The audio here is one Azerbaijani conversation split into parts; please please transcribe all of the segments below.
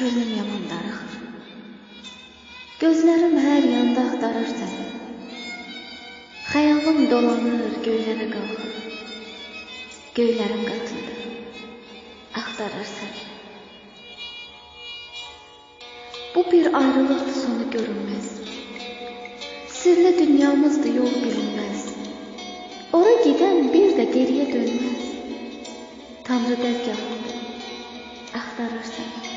könlüm yaman darıxır. Gözlərim hər yanda axtarır səni. Xəyalım dolanır, göylərə qalxır. Göylərin qatında axtarır səni. Bu bir ayrılıqdır, sonu görünməz. Sirli dünyamızdır, yol bilinməz. Ora gedən bir də geriyə dönməz. Tanrı dəzgahında axtarır səni.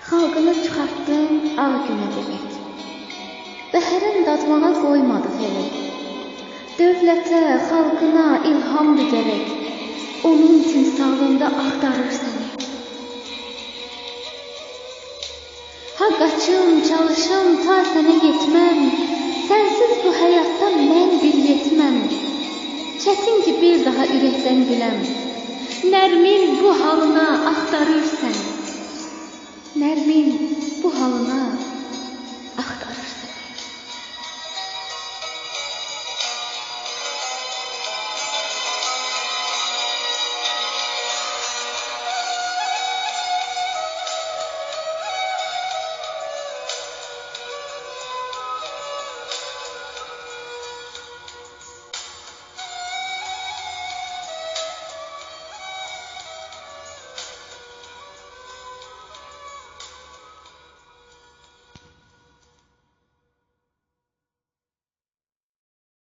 Xalqını çıxartdım ağ günə demək. Bəhərən dadmağa qoymadı felək. Dövlətə, xalqına ilhamdır gərək. Onun timsalında axtarır səni. Ha qaçım, çalışım, ta sənə yetməm. Sənsiz bu həyatda mən bir yetməm. Çətin ki bir daha ürəkdən güləm. Nərmin bu halına axtarır səni. Nərmin bu halına